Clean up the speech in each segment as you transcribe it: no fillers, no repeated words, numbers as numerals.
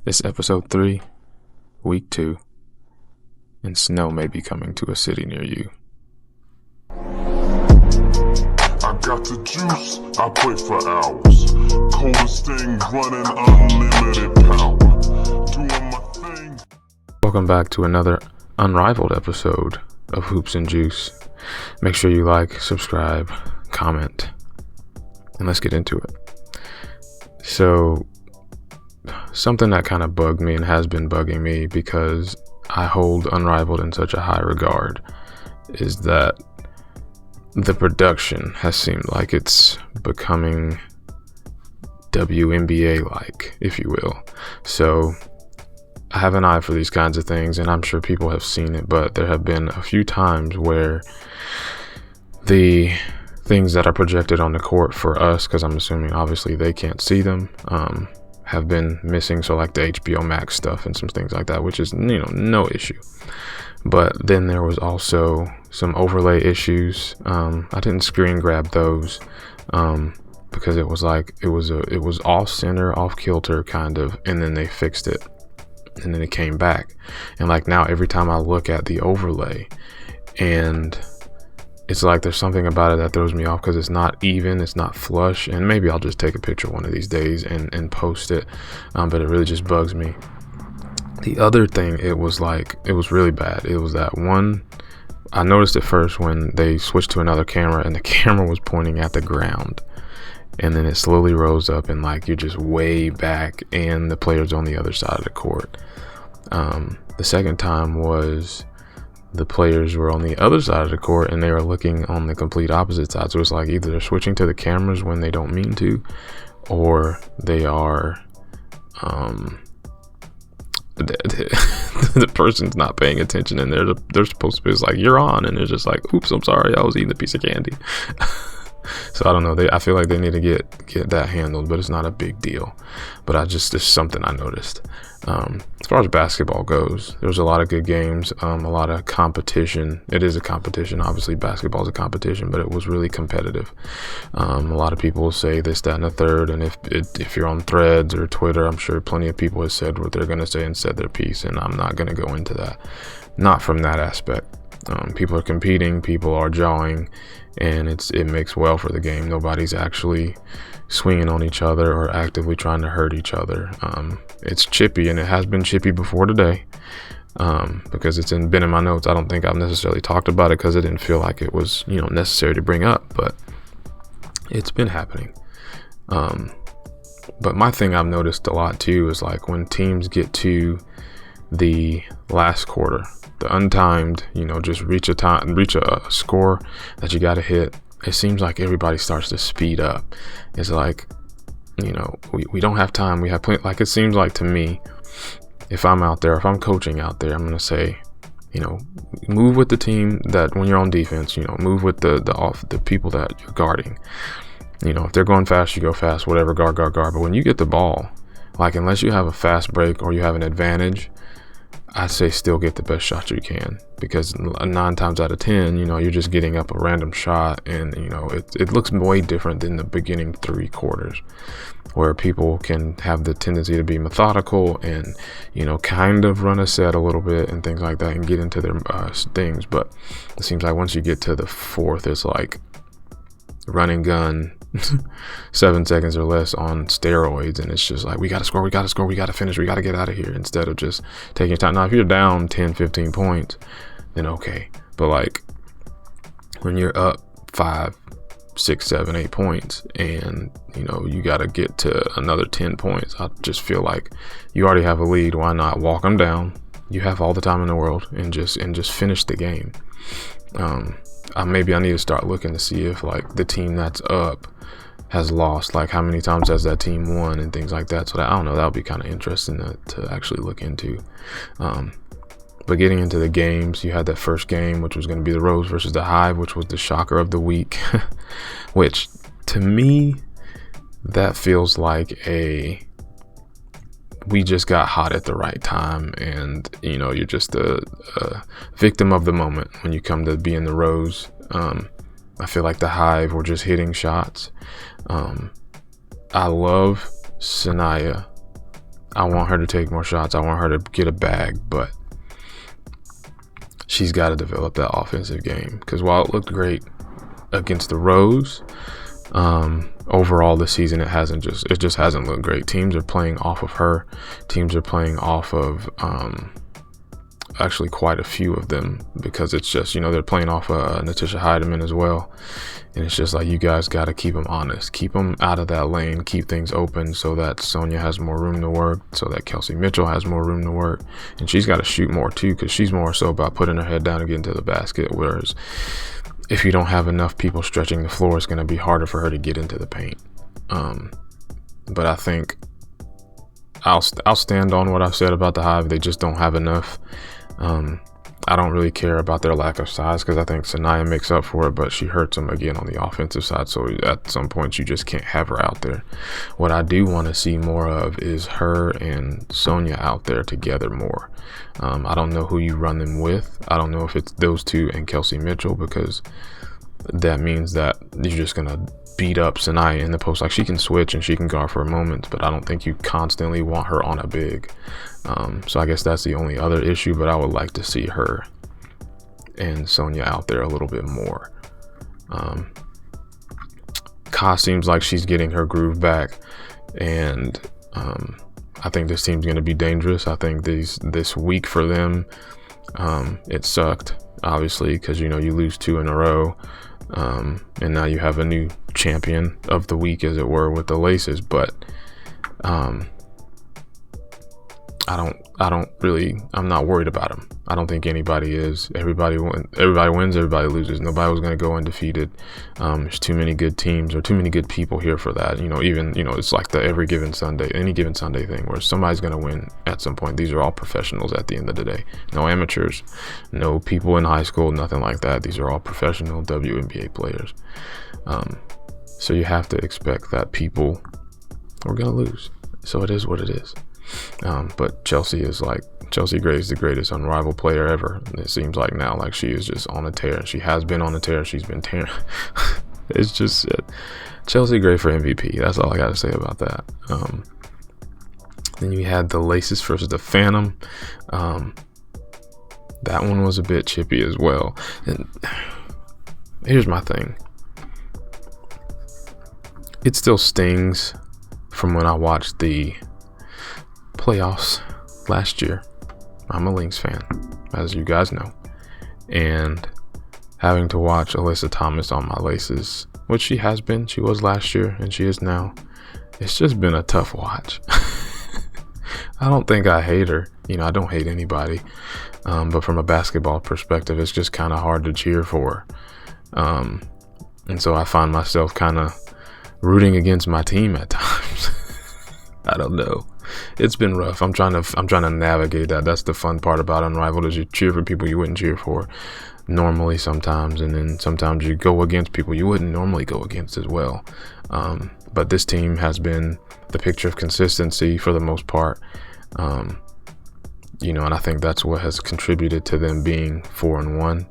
It's episode 3, week 2, and snow may be coming to a city near you. I got the juice, I play for hours. Coldest thing running, unlimited power. Doing my thing. Welcome back to another Unrivaled episode of Hoops and Juice. Make sure you like, subscribe, comment, and let's get into it. So, something that kind of bugged me and has been bugging me because I hold Unrivaled in such a high regard is that the production has seemed like it's becoming WNBA-like, if you will. So I have an eye for these kinds of things, and I'm sure people have seen it, but there have been a few times where the things that are projected on the court for us, because I'm assuming obviously they can't see them, have been missing. So like the HBO Max stuff and some things like that, which is, no issue. But then there was also some overlay issues. I didn't screen grab those because it was off center, off kilter kind of, and then they fixed it and then it came back. And like now every time I look at the overlay, and it's like there's something about it that throws me off because it's not even, it's not flush. And maybe I'll just take a picture one of these days and post it, but it really just bugs me. The other thing, it was really bad. It was that one, I noticed it first when they switched to another camera and the camera was pointing at the ground, and then it slowly rose up and like you're just way back and the player's on the other side of the court. The second time was the players were on the other side of the court and they were looking on the complete opposite side. So it's like either they're switching to the cameras when they don't mean to, or they are the person's not paying attention and they're supposed to be like, you're on, and they're just like, oops, I'm sorry, I was eating a piece of candy. So I don't know, I feel like they need to get that handled, but it's not a big deal. But it's something I noticed. As far as basketball goes, there's a lot of good games, a lot of competition. It is a competition, obviously basketball is a competition, but it was really competitive. A lot of people say this, that, and the third, and if you're on Threads or Twitter, I'm sure plenty of people have said what they're going to say and said their piece, and I'm not going to go into that. Not from that aspect. People are competing, people are jawing, and it makes well for the game. Nobody's actually swinging on each other or actively trying to hurt each other. It's chippy, and it has been chippy before today, because it's been in my notes. I don't think I've necessarily talked about it because it didn't feel like it was necessary to bring up, but it's been happening. But my thing I've noticed a lot too is like when teams get to the last quarter, the untimed, just reach a score that you got to hit, it seems like everybody starts to speed up. It's like, we don't have time. We have plenty. Like, it seems like to me, if I'm out there, if I'm coaching out there, I'm going to say, move with the team that when you're on defense, move with the people that you're guarding. If they're going fast, you go fast, whatever, guard. But when you get the ball, like, unless you have a fast break or you have an advantage, I say still get the best shot you can, because 9 times out of 10, you're just getting up a random shot, and it looks way different than the beginning 3 quarters, where people can have the tendency to be methodical and kind of run a set a little bit and things like that and get into their things. But it seems like once you get to the 4th, it's like run and gun 7 seconds or less on steroids, and it's just like, we gotta score, we gotta finish, we gotta get out of here, instead of just taking your time. Now if you're down 10-15 points, then okay, but like when you're up 5, 6, 7, 8 points and you gotta get to another 10 points, I just feel like you already have a lead. Why not walk them down? You have all the time in the world, and just finish the game. Maybe I need to start looking to see if like the team that's up has lost, like how many times has that team won and things like that. So that, I don't know, that would be kind of interesting to actually look into. But getting into the games, you had that first game, which was going to be the Rose versus the Hive, which was the shocker of the week, which to me, that feels like we just got hot at the right time, and you're just a victim of the moment when you come to be in the Rose. I feel like the Hive were just hitting shots. I love Sanaya I want her to take more shots. I want her to get a bag, but she's got to develop that offensive game, because while it looked great against the Rose, overall this season it just hasn't looked great. Teams are playing off of her. Teams are playing off of actually quite a few of them, because it's just, they're playing off Natisha Heidemann as well, and it's just like, you guys got to keep them honest, keep them out of that lane, keep things open so that Sonya has more room to work, so that Kelsey Mitchell has more room to work, and she's got to shoot more too, because she's more so about putting her head down and getting to the basket, whereas if you don't have enough people stretching the floor, it's going to be harder for her to get into the paint. But I think I'll stand on what I've said about the Hive. They just don't have enough. I don't really care about their lack of size, because I think Sanaya makes up for it, but she hurts them again on the offensive side. So at some point, you just can't have her out there. What I do want to see more of is her and Sonya out there together more. I don't know who you run them with. I don't know if it's those two and Kelsey Mitchell, because that means that you're just going to beat up Sanaya in the post. Like, she can switch and she can guard for a moment, but I don't think you constantly want her on a big. So I guess that's the only other issue, but I would like to see her and Sonya out there a little bit more. Ka seems like she's getting her groove back, and I think this team's going to be dangerous. I think this week for them, it sucked, obviously, because you lose 2 in a row, and now you have a new champion of the week, as it were, with the Laces. But I'm not worried about them. I don't think anybody is. Everybody wins, everybody loses. Nobody was going to go undefeated. There's too many good teams or too many good people here for that. It's like the any given Sunday thing, where somebody's going to win at some point. These are all professionals at the end of the day. No amateurs, no people in high school, nothing like that. These are all professional WNBA players. So you have to expect that people are going to lose. So it is what it is. But Chelsea Gray is the greatest unrivaled player ever. It seems like now, like, she is just on a tear. She has been on a tear. She's been tearing. It's just Chelsea Gray for MVP. That's all I got to say about that. Then you had the Laces versus the Phantom. That one was a bit chippy as well. And here's my thing. It still stings from when I watched the playoffs last year. I'm a Lynx fan, as you guys know, and having to watch Alyssa Thomas on my Laces, which she was last year and she is now, it's just been a tough watch. I don't think I hate her, I don't hate anybody, but from a basketball perspective, it's just kind of hard to cheer for her. And so I find myself kind of rooting against my team at times. I don't know. It's been rough. I'm trying to navigate that. That's the fun part about Unrivaled, is you cheer for people you wouldn't cheer for normally sometimes, and then sometimes you go against people you wouldn't normally go against as well. But this team has been the picture of consistency for the most part. And I think that's what has contributed to them being 4-1.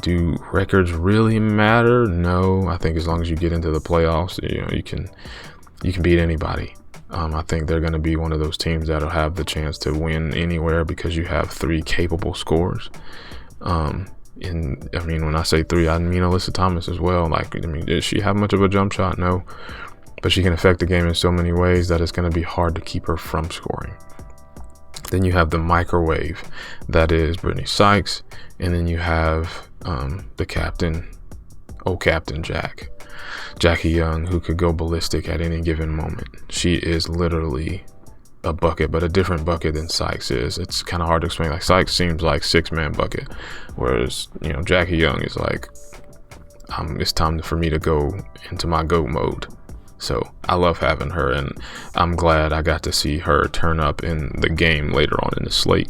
Do records really matter? No. I think as long as you get into the playoffs, you can beat anybody. I think they're going to be one of those teams that'll have the chance to win anywhere, because you have 3 capable scorers. When I say 3, I mean Alyssa Thomas as well. Does she have much of a jump shot? No. But she can affect the game in so many ways that it's going to be hard to keep her from scoring. Then you have the microwave, that is Brittany Sykes, and then you have the captain, Captain Jackie Young, who could go ballistic at any given moment. She is literally a bucket, but a different bucket than Sykes is. It's kind of hard to explain. Like, Sykes seems like 6-man bucket, whereas Jackie Young is like, it's time for me to go into my GOAT mode. So I love having her, and I'm glad I got to see her turn up in the game later on in the slate.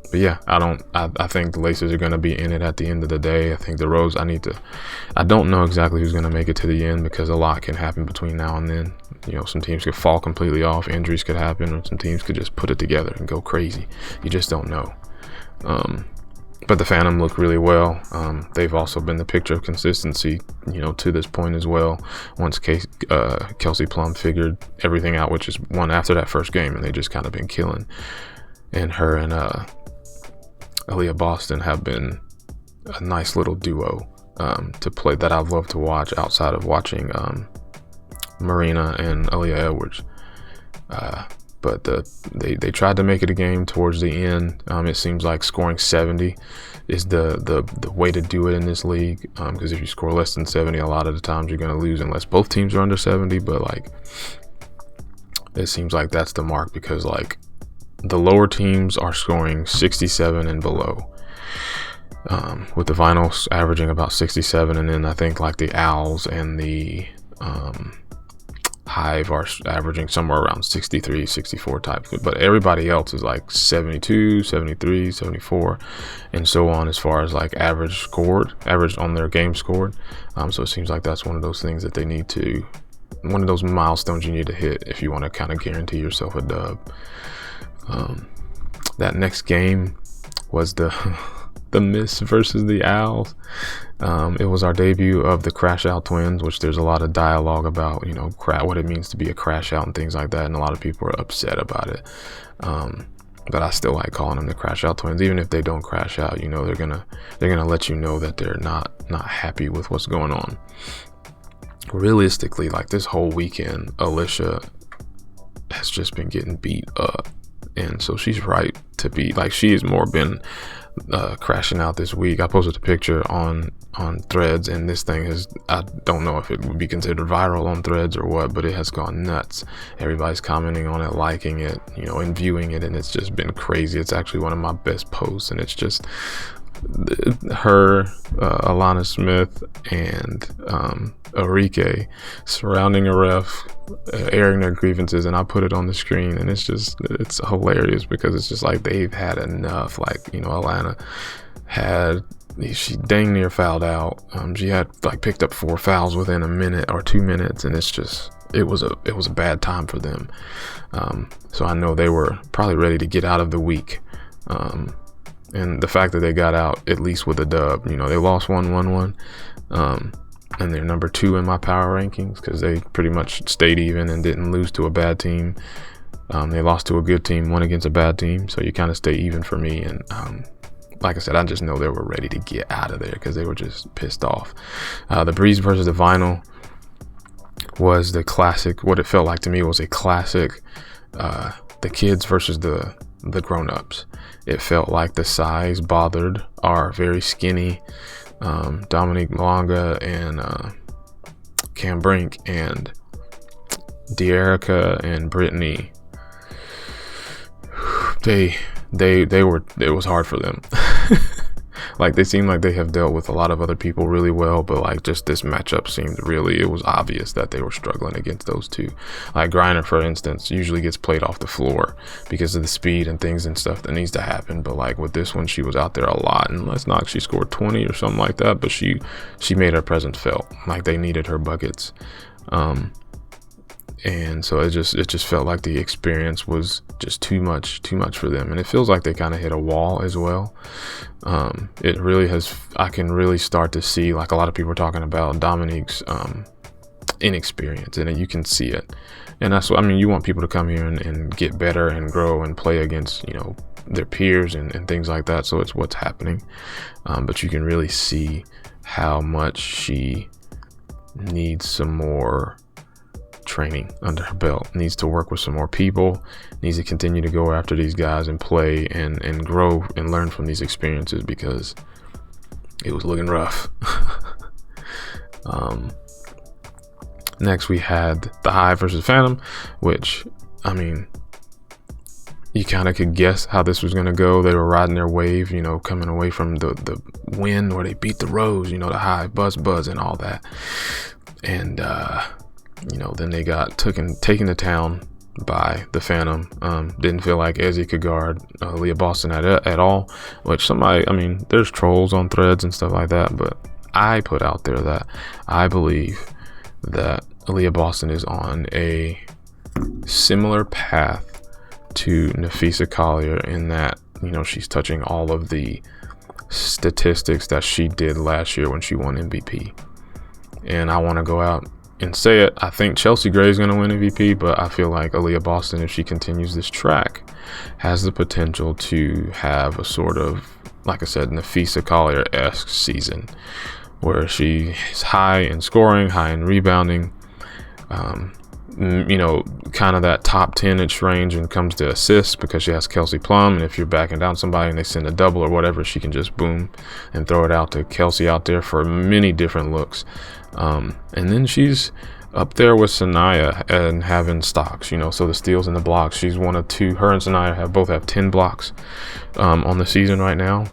But yeah, I think the Laces are going to be in it at the end of the day. I think the Rose, I don't know exactly who's going to make it to the end, because a lot can happen between now and then. Some teams could fall completely off, injuries could happen, or some teams could just put it together and go crazy. You just don't know. But the Phantom looked really well. They've also been the picture of consistency, to this point as well. Once Kelsey Plum figured everything out, which is one after that first game, and they just kind of been killing. And her and Aaliyah Boston have been a nice little duo to play that I've loved to watch outside of watching Marina and Aaliyah Edwards. But they tried to make it a game towards the end. It seems like scoring 70 is the way to do it in this league. Because if you score less than 70, a lot of the times you're going to lose unless both teams are under 70. But like, it seems like that's the mark, because like the lower teams are scoring 67 and below. With the Vinyls averaging about 67, and then I think like the Owls and the Hive are averaging somewhere around 63, 64 type, but everybody else is like 72, 73, 74, and so on as far as like average on their game scored. So it seems like that's one of those things that they need to, one of those milestones you need to hit if you want to kind of guarantee yourself a dub. That next game was the Miss versus the Owls. It was our debut of the Crash Out twins, which there's a lot of dialogue about, what it means to be a crash out and things like that, and a lot of people are upset about it. But I still like calling them the Crash Out twins, even if they don't crash out. They're gonna let you know that they're not happy with what's going on. Realistically, like this whole weekend, Alicia has just been getting beat up, and so she's right to be like, she has more been crashing out this week. I posted a picture on Threads, and this thing has, I don't know if it would be considered viral on Threads or what, but it has gone nuts. Everybody's commenting on it, liking it, and viewing it, and it's just been crazy. It's actually one of my best posts, and it's just her, Alana Smith, and Arike surrounding a ref, airing their grievances, and I put it on the screen, and it's hilarious, because it's just like they've had enough. Like, Alana she dang near fouled out. She had like picked up 4 fouls within a minute or 2 minutes, and it was a bad time for them. So I know they were probably ready to get out of the week. And the fact that they got out at least with a dub, they lost 1-1-1, and they're number 2 in my power rankings, because they pretty much stayed even and didn't lose to a bad team. They lost to a good team, won against a bad team, so you kind of stay even for me. And like I said, I just know they were ready to get out of there, because they were just pissed off. The Breeze versus the Vinyl was the classic. What it felt like to me was a classic, the kids versus the grown-ups. It felt like the size bothered our very skinny Dominique Malonga and Cam Brink, and De'Erica and Brittany. It was hard for them. Like, they seem like they have dealt with a lot of other people really well, but like just this matchup seemed it was obvious that they were struggling against those two. Like Griner, for instance, usually gets played off the floor because of the speed and things and stuff that needs to happen. But like with this one, she was out there a lot, and let's not, she scored 20 or something like that, but she made her presence felt. Like they needed her buckets. And so it just felt like the experience was just too much for them, and it feels like they kind of hit a wall as well. It really has. I can really start to see, like a lot of people are talking about Dominique's inexperience, and you can see it. And that's what I mean. You want people to come here and get better and grow and play against their peers and things like that. So it's what's happening, but you can really see how much she needs some more training under her belt, needs to work with some more people, needs to continue to go after these guys and play and grow and learn from these experiences, because it was looking rough. Next we had the Hive versus Phantom, which, I mean, you kind of could guess how this was going to go. They were riding their wave, coming away from the win where they beat the Rose, the Hive, Buzz and all that. And then they got taken to town by the Phantom. Didn't feel like Ezzy could guard Leah Boston at all, which there's trolls on Threads and stuff like that, but I put out there that I believe that Leah Boston is on a similar path to Nafisa Collier in that, she's touching all of the statistics that she did last year when she won MVP. And I want to go out and say it. I think Chelsea Gray is going to win MVP, but I feel like Aaliyah Boston, if she continues this track, has the potential to have a sort of, like I said, Nafisa Collier-esque season where she is high in scoring, high in rebounding, kind of that top 10-ish range when it comes to assists, because she has Kelsey Plum, and if you're backing down somebody and they send a double or whatever, she can just boom and throw it out to Kelsey out there for many different looks. And then she's up there with Sanaya and having stocks, so the steals and the blocks. She's one of two. Her and Sanaya both have 10 blocks on the season right now,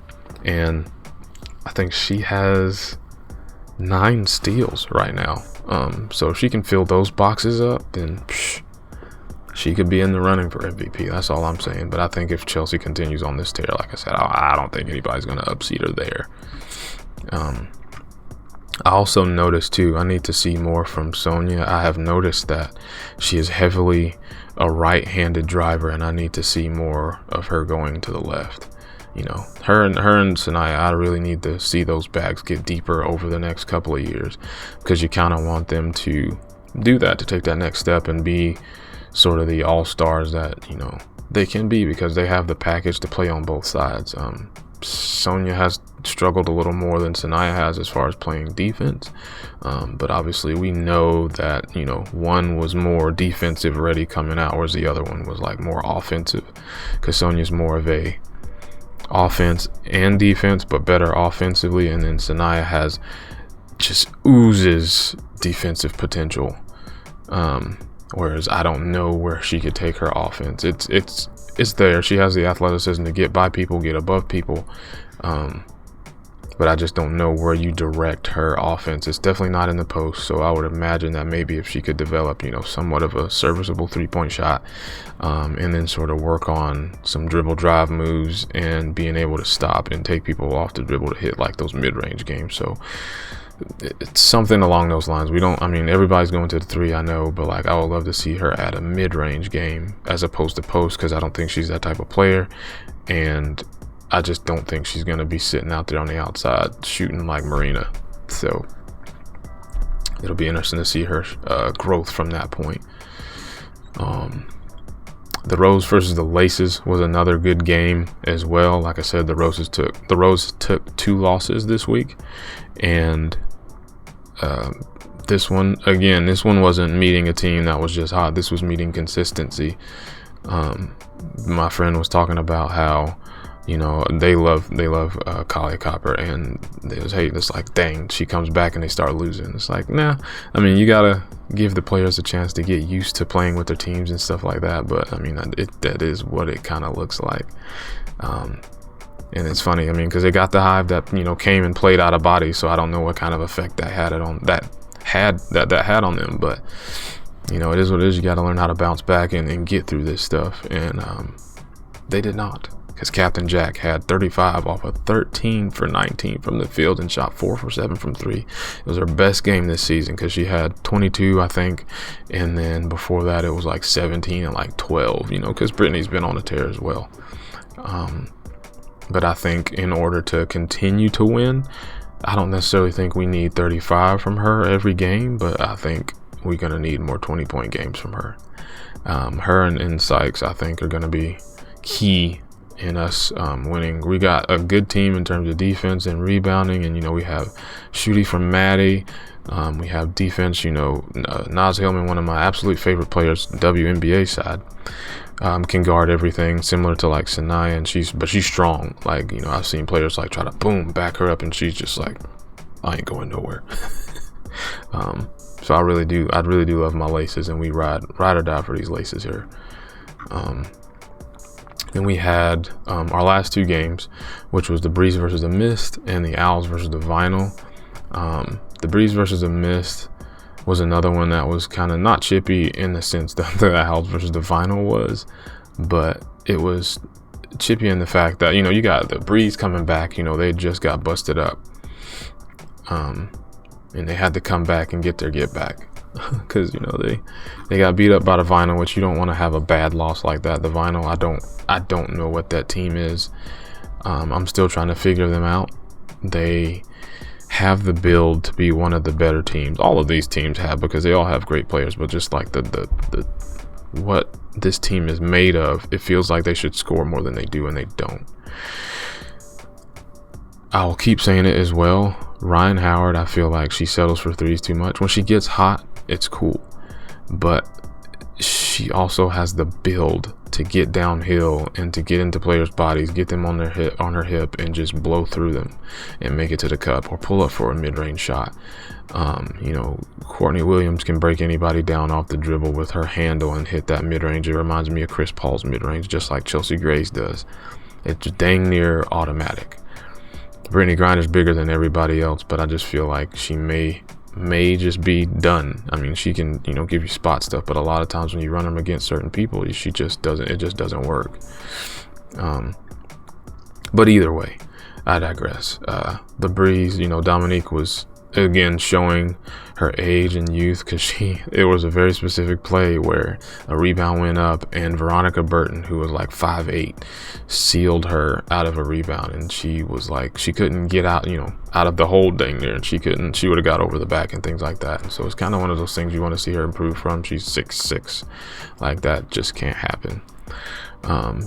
and I think she has 9 steals right now. So if she can fill those boxes up, then she could be in the running for MVP. That's all I'm saying. But I think if Chelsea continues on this tear, like I said, I don't think anybody's going to upseat her there. I also noticed too, I need to see more from Sonia. I have noticed that she is heavily a right-handed driver, and I need to see more of her going to the left. Her and Sanaya, I really need to see those bags get deeper over the next couple of years, because you kind of want them to do that, to take that next step and be sort of the all-stars that, they can be, because they have the package to play on both sides. Sonia has struggled a little more than Sanaya has as far as playing defense. But obviously we know that, one was more defensive ready coming out, whereas the other one was like more offensive, because Sonia's more of a offense and defense, but better offensively. And then Sanaya has just oozes defensive potential. Whereas I don't know where she could take her offense. It's there. She has the athleticism to get by people, get above people. But I just don't know where you direct her offense. It's definitely not in the post. So I would imagine that maybe if she could develop, somewhat of a serviceable 3-point shot, and then sort of work on some dribble drive moves and being able to stop and take people off the dribble to hit like those mid-range games. So it's something along those lines. Everybody's going to the 3, I know, but like I would love to see her at a mid-range game as opposed to post, because I don't think she's that type of player, and I just don't think she's going to be sitting out there on the outside shooting like Marina. So it'll be interesting to see her growth from that point. The Rose versus the Laces was another good game as well. Like I said, the Rose took 2 losses this week, and this one wasn't meeting a team that was just hot. This was meeting consistency. My friend was talking about how they love Kalia Copper, and it's like, dang, she comes back and they start losing. It's like, nah, you gotta give the players a chance to get used to playing with their teams and stuff like that. But that is what it kind of looks like. And it's funny, because they got the Hive that came and played out of body, so I don't know what kind of effect that had on them. But it is what it is. You got to learn how to bounce back and get through this stuff, and they did not. Because Captain Jack had 35 off of 13 for 19 from the field and shot 4 for 7 from 3. It was her best game this season, because she had 22, I think, and then before that it was like 17 and like 12, because Brittany's been on a tear as well. But I think in order to continue to win, I don't necessarily think we need 35 from her every game, but I think we're going to need more 20-point games from her. Her and Sykes, I think, are going to be key in us winning. We got a good team in terms of defense and rebounding, and we have Shooty from Maddie. We have defense, Naz Hillman, one of my absolute favorite players, WNBA side, can guard everything, similar to like Sanaya, and she's strong. Like, I've seen players like try to boom back her up, and she's just like, I ain't going nowhere. So I'd really do love my Laces, and we ride or die for these Laces here. Then we had our last 2 games, which was the Breeze versus the Mist and the Owls versus the Vinyl. The Breeze versus the Mist was another one that was kind of not chippy in the sense that the Owls versus the Vinyl was, but it was chippy in the fact that, you got the Breeze coming back, they just got busted up. And they had to come back and get their get back. Because they got beat up by the Vinyl, which you don't want to have a bad loss like that. The Vinyl, I don't know what that team is. I'm still trying to figure them out. They have the build to be one of the better teams. All of these teams have, because they all have great players, but just like the what this team is made of, it feels like they should score more than they do, and they don't. I'll keep saying it as well. Ryan Howard, I feel like she settles for threes too much. When she gets hot, it's cool, but she also has the build to get downhill and to get into players' bodies, get them on her hip, and just blow through them and make it to the cup or pull up for a mid-range shot. Courtney Williams can break anybody down off the dribble with her handle and hit that mid-range. It reminds me of Chris Paul's mid-range, just like Chelsea Gray's does. It's dang near automatic. Brittany Griner's bigger than everybody else, but I just feel like she may just be done. I mean, she can, give you spot stuff, but a lot of times when you run them against certain people, it just doesn't work. But either way, I digress. The Breeze, Dominique was again showing her age and youth, because it was a very specific play where a rebound went up and Veronica Burton, who was like 5'8", sealed her out of a rebound, and she was like, she couldn't get out out of the hold thing there, and she would have got over the back and things like that. And so it's kind of one of those things you want to see her improve from. She's 6'6", like that just can't happen.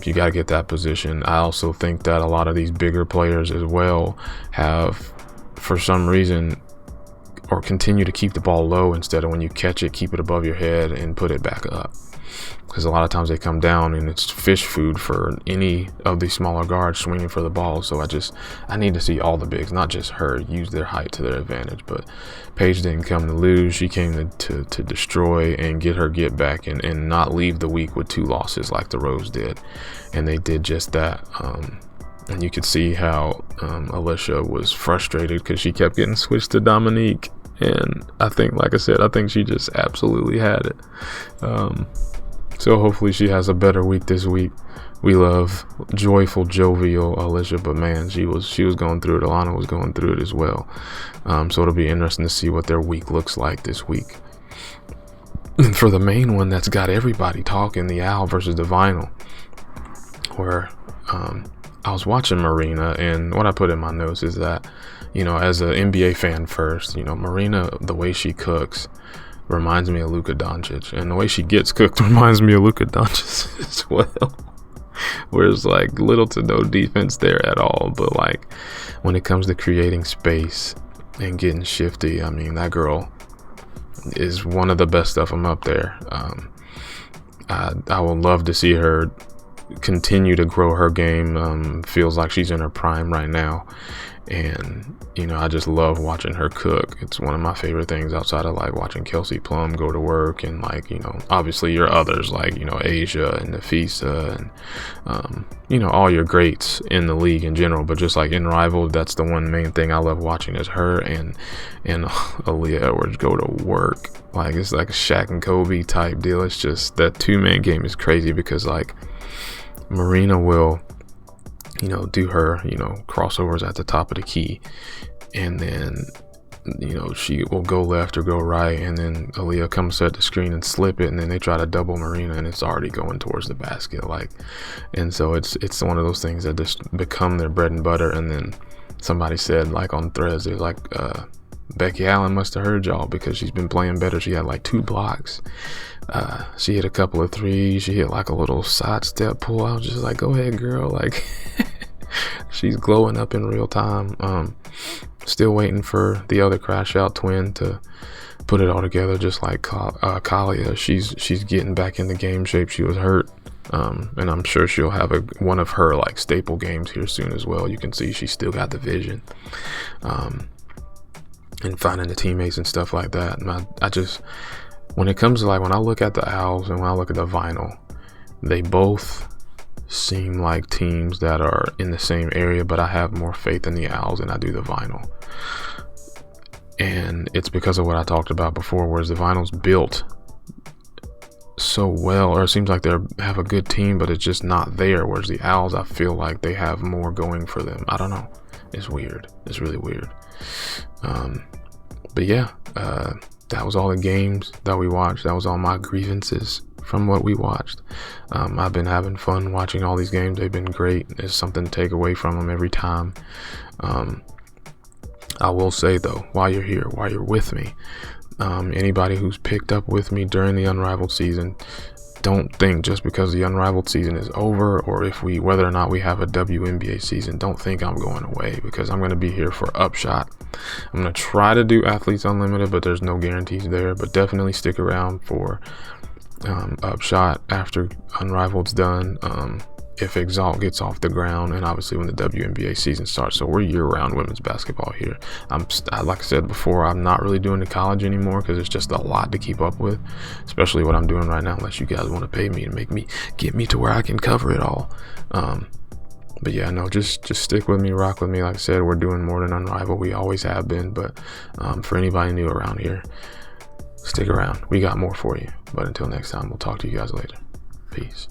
You got to get that position. I also think that a lot of these bigger players as well have, for some reason, or continue to keep the ball low instead of, when you catch it, keep it above your head and put it back up. Because a lot of times they come down and it's fish food for any of these smaller guards swinging for the ball. So I need to see all the bigs, not just her, use their height to their advantage. But Paige didn't come to lose. She came to destroy and get back and not leave the week with 2 losses like the Rose did. And they did just that. And you could see how Alicia was frustrated because she kept getting switched to Dominique. And I think, like I said, she just absolutely had it. So hopefully she has a better week this week. We love joyful, jovial Alicia, but man, she was going through it. Alana was going through it as well. So it'll be interesting to see what their week looks like this week. And for the main one that's got everybody talking, the Owl versus the Vinyl, where I was watching Marina, and what I put in my notes is that, as an NBA fan first, Marina, the way she cooks reminds me of Luka Doncic, and the way she gets cooked reminds me of Luka Doncic as well. Whereas like little to no defense there at all, but like when it comes to creating space and getting shifty, I mean, that girl is one of the best of them up there. I would love to see her continue to grow her game. Feels like she's in her prime right now, and I just love watching her cook. It's one of my favorite things outside of like watching Kelsey Plum go to work, and like obviously your others like Asia and Nafisa and all your greats in the league in general. But just like Unrivaled, that's the one main thing I love watching is her and Aaliyah Edwards go to work. Like it's like a Shaq and Kobe type deal. It's just that 2-man game is crazy, because like Marina will do her crossovers at the top of the key, and then she will go left or go right, and then Aaliyah comes set the screen and slip it, and then they try to double Marina and it's already going towards the basket, and so it's one of those things that just become their bread and butter. And then somebody said like on Threads, they're like, Becky Allen must have heard y'all, because she's been playing better. She had like 2 blocks. She hit a couple of threes. She hit like a little side step pull. I was just like, go ahead, girl. Like she's glowing up in real time. Still waiting for the other crash out twin to put it all together, just like Kalia. She's getting back into game shape. She was hurt. And I'm sure she'll have one of her like staple games here soon as well. You can see she's still got the vision. And finding the teammates and stuff like that. And I just, when it comes to like, when I look at the Owls and when I look at the Vinyl, they both seem like teams that are in the same area, but I have more faith in the Owls than I do the Vinyl. And it's because of what I talked about before, whereas the Vinyl's built so well, or it seems like they have a good team, but it's just not there. Whereas the Owls, I feel like they have more going for them. I don't know. It's weird. It's really weird. But yeah, that was all the games that we watched. That was all my grievances from what we watched. I've been having fun watching all these games. They've been great. There's something to take away from them every time. I will say though, while you're here, while you're with me, anybody who's picked up with me during the Unrivaled season, don't think just because the Unrivaled season is over, or whether or not we have a WNBA season, don't think I'm going away, because I'm going to be here for Upshot. I'm going to try to do Athletes Unlimited, but there's no guarantees there. But definitely stick around for Upshot after Unrivaled's done, if Exalt gets off the ground, and obviously when the WNBA season starts. So we're year-round women's basketball here. Like I said before, I'm not really doing the college anymore because it's just a lot to keep up with, especially what I'm doing right now, unless you guys want to pay me and get me to where I can cover it all. But yeah, no, just stick with me, rock with me. Like I said, we're doing more than Unrivaled. We always have been, but for anybody new around here, stick around. We got more for you. But until next time, we'll talk to you guys later. Peace.